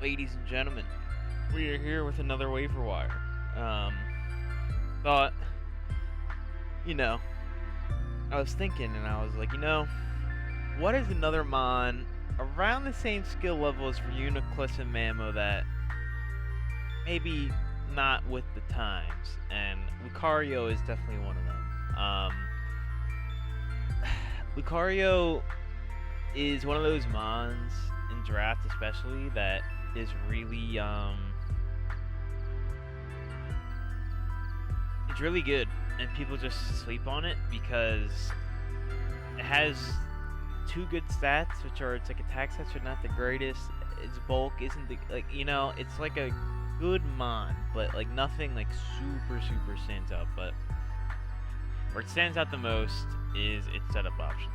ladies and gentlemen, we are here with another waiver wire. Thought, you know, I was thinking and I was like, what is another Mon around the same skill level as Reuniclus and Mamo that maybe not with the times? And Lucario is definitely one of them. Lucario is one of those Mons in draft especially that is really it's really good, and people just sleep on it because it has two good stats, which are it's like attack stats are not the greatest. Its bulk isn't it's like a good Mon, but like nothing like super stands out. But where it stands out the most is its setup options.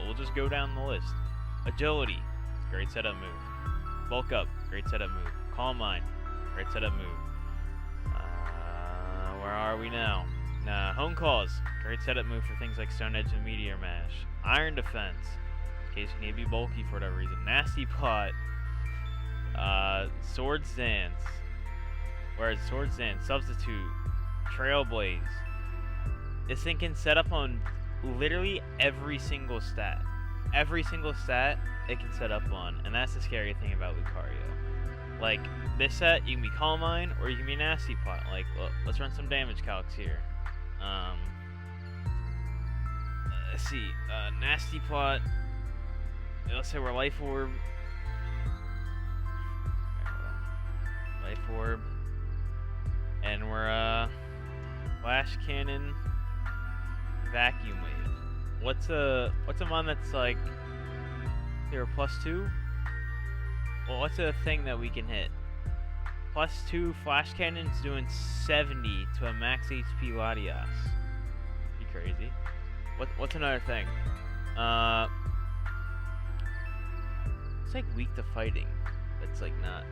We'll just go down the list. Agility, great setup move. Bulk up, great setup move. Calm Mind, great setup move. Where are we now? Home Calls, great setup move for things like Stone Edge and Meteor Mash. Iron Defense, in case you need to be bulky for whatever reason. Nasty Plot, Swords Dance, whereas Swords Dance, Substitute, Trailblaze. This thing can set up on literally every single stat. Every single stat it can set up on, and that's the scary thing about Lucario. Like, this set, you can be Calm Mind, or you can be Nasty Plot. Like, let's run some damage calcs here. Let's see, Nasty Plot, let's say we're Life Orb. And we're, Flash Cannon, Vacuum Wave. What's a Mon that's like, they're +2? Well, what's a thing that we can hit? +2 Flash Cannon's doing 70 to a max HP Latias. Be crazy. What's another thing? It's like weak to fighting. That's like not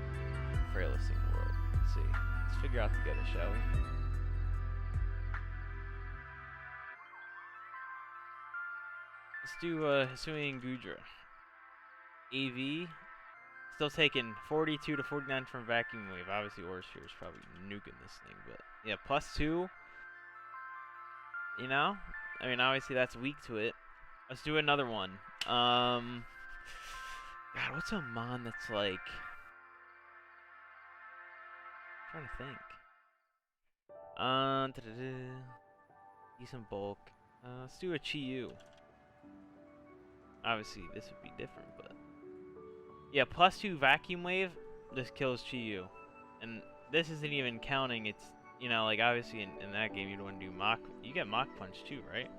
the frailest thing in the world. Let's see. Let's figure out together, shall we? Let's do Hisui and Gudra. AV, still taking 42 to 49 from Vacuum Wave. Obviously, Orsphere is probably nuking this thing, but yeah, +2. I mean, obviously that's weak to it. Let's do another one. God, what's a Mon that's like? I'm trying to think. Decent bulk. Let's do a Chi-Yu. Obviously, this would be different, but yeah, +2 Vacuum Wave just kills Chi-Yu, and this isn't even counting. It's like obviously in that game you'd want to do Mach. You get Mach Punch too, right?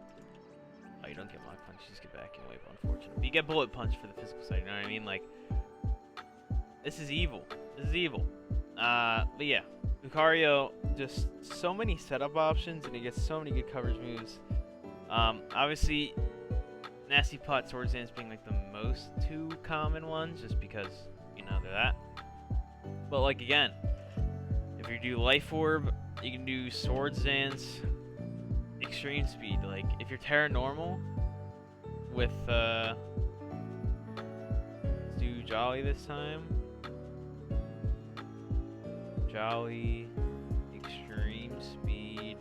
Oh, you don't get Mach Punch. You just get Vacuum Wave, unfortunately. But you get Bullet Punch for the physical side. You know what I mean? Like, this is evil. This is evil. But yeah, Lucario, just so many setup options, and he gets so many good coverage moves. Obviously, Nasty Plot, Swords Dance being like the most two common ones, just because, they're that. But like again, if you do Life Orb, you can do Swords Dance, Extreme Speed. Like, if you're Terra Normal with, let's do Jolly this time. Jolly, Extreme Speed.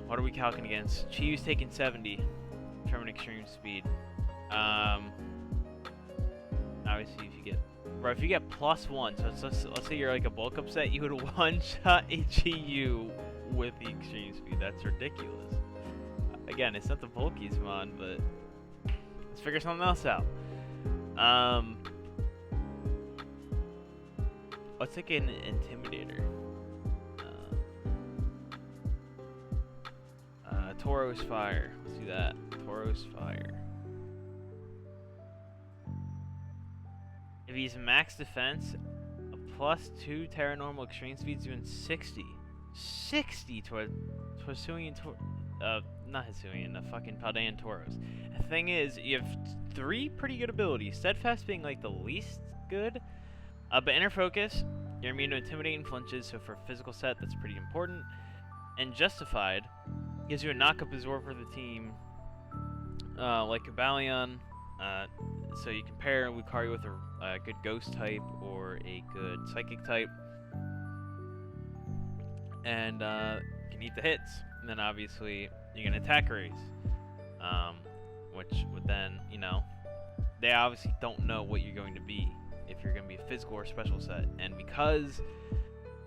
What are we calculating against? Chi-Yu's taking 70 from an Extreme Speed. Obviously, if you get +1, so let's say you're like a bulk up set, you would one-shot a Chi-Yu with the Extreme Speed. That's ridiculous. Again, it's not the bulkiest Mon, but let's figure something else out. What's like an Intimidator? Tauros Fire. Let's do that. Tauros Fire. If he's max defense, a +2 Terra Normal Extreme Speed's doing 60. 60 to Hisuian not Hisuian, a fucking Paldean Tauros. The thing is, you have 3 pretty good abilities. Steadfast being like the least good. But Inner Focus, you're immune to intimidating flinches, so for a physical set, that's pretty important. And Justified gives you a knock-up absorb for the team, like Kabalion, So you can pair Lucario with a good Ghost type or a good Psychic type, and you can eat the hits. And then obviously you can attack raise, which would then, you know, they obviously don't know what you're going to be, if you're going to be a physical or special set. And because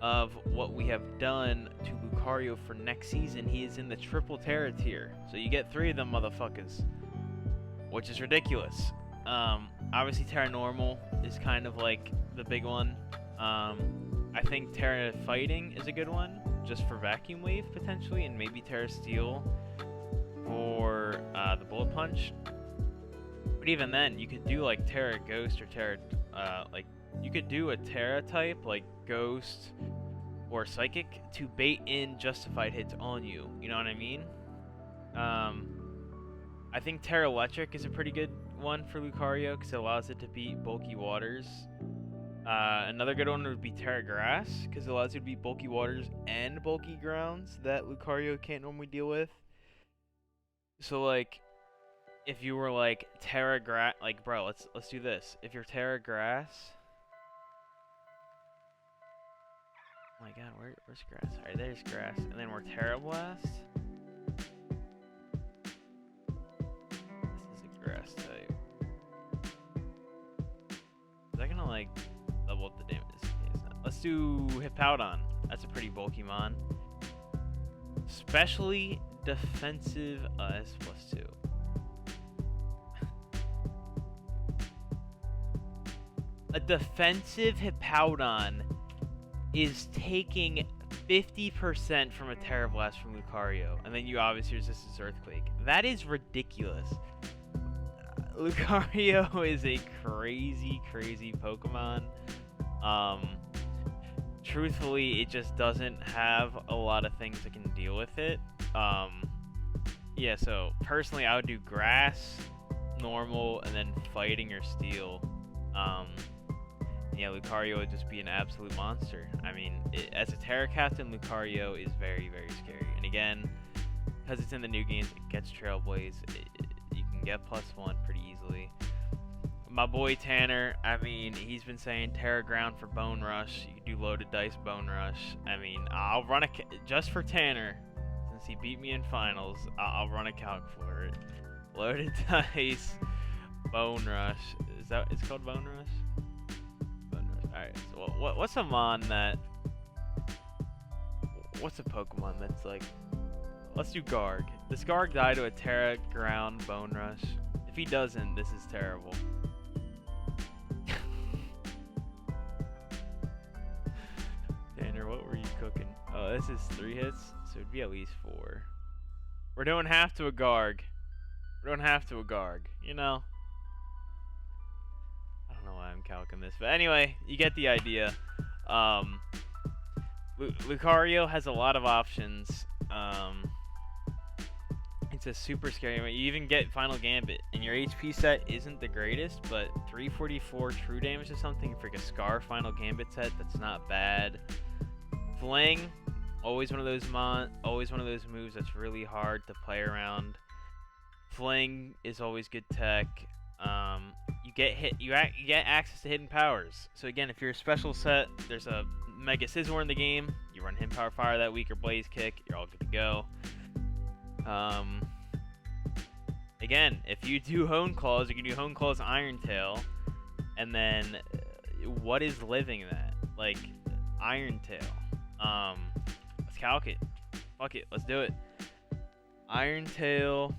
of what we have done to Lucario for next season, he is in the triple Terra tier. So you get 3 of them motherfuckers, which is ridiculous. Obviously Terra Normal is kind of like the big one. I think Terra Fighting is a good one, just for Vacuum Wave potentially, and maybe Terra Steel for the Bullet Punch. But even then, you could do like Terra Ghost or Terra, like you could do a Terra type like Ghost or Psychic to bait in justified hits on you. You know what I mean? I think Terra Electric is a pretty good one for Lucario because it allows it to beat bulky waters. Another good one would be Terra Grass because it allows you to beat bulky waters and bulky grounds that Lucario can't normally deal with. So like, if you were like Terra Grass, like bro, let's do this. If you're Terra Grass, oh my god, where's grass? Alright, there's grass, and then we're Terra Blast. This is a grass type. Is that gonna like double up the damage? Let's do Hippowdon. That's a pretty bulky mon. Especially defensive. That's +2. A defensive Hippowdon is taking 50% from a Terra Blast from Lucario, and then you obviously resist his Earthquake. That is ridiculous. Lucario is a crazy, crazy Pokemon. Truthfully, it just doesn't have a lot of things that can deal with it. Yeah, so personally, I would do Grass, Normal, and then Fighting or Steel. Yeah, Lucario would just be an absolute monster. I mean, as a Terra Captain, Lucario is very, very scary. And again, because it's in the new games, it gets Trailblaze. You can get +1 pretty easily. My boy Tanner, I mean, he's been saying Terra Ground for Bone Rush. You can do Loaded Dice Bone Rush. I mean, I'll run just for Tanner, since he beat me in finals, I'll run a calc for it. Loaded Dice Bone Rush. It's called Bone Rush? Alright, so what's a mon that... What's a Pokemon that's like... Let's do Garg. Does Garg die to a Terra Ground Bone Rush? If he doesn't, this is terrible. Tanner, what were you cooking? Oh, this is 3 hits, so it'd be at least 4. We're doing half to a Garg. We're doing half to a Garg, you know? I don't know why I'm calcing this, but anyway, you get the idea. Lucario has a lot of options. It's a super scary one. You even get Final Gambit, and your HP set isn't the greatest, but 344 true damage is something for like a Scar Final Gambit set. That's not bad. Fling, always one of those moves that's really hard to play around. Fling is always good tech. You get access to hidden powers. So again, if you're a special set, there's a Mega Scizor in the game. You run Hidden Power Fire that week or Blaze Kick. You're all good to go. Again, if you do Hone Claws, you can do Hone Claws Iron Tail, and then what is living that? Like Iron Tail. Let's calc it. Fuck it, let's do it. Iron Tail,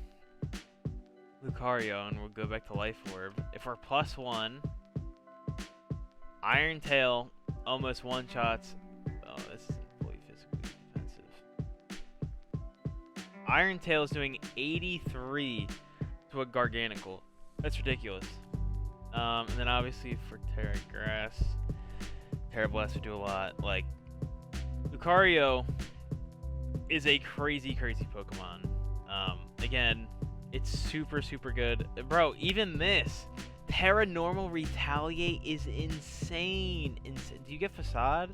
Lucario, and we'll go back to Life Orb. If we're +1, Iron Tail almost one-shots. Oh, this isn't fully physically defensive. Iron Tail is doing 83 to a Garganacl. That's ridiculous. And then obviously for Terra Grass, Terra Blast would do a lot. Like, Lucario is a crazy, crazy Pokemon. Again, it's super, super good. Bro, even this, Terra Normal Retaliate is insane. Do you get Facade?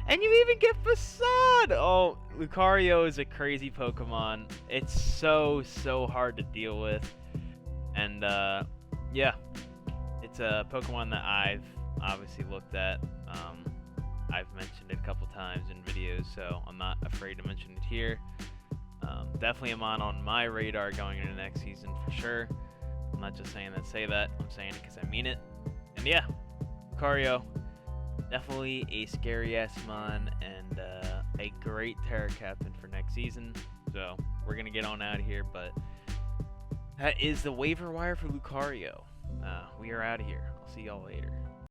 And you even get Facade! Oh, Lucario is a crazy Pokemon. It's so, so hard to deal with. And, yeah. it's a Pokemon that I've obviously looked at. I've mentioned it a couple times in videos, so I'm not afraid to mention it here. Definitely am on my radar going into next season for sure. I'm not just saying that say that, I'm saying it because I mean it. And yeah, Lucario, definitely a scary ass mon and a great Terra Captain for next season. So we're going to get on out of here, but that is the waiver wire for Lucario. We are out of here. I'll see y'all later.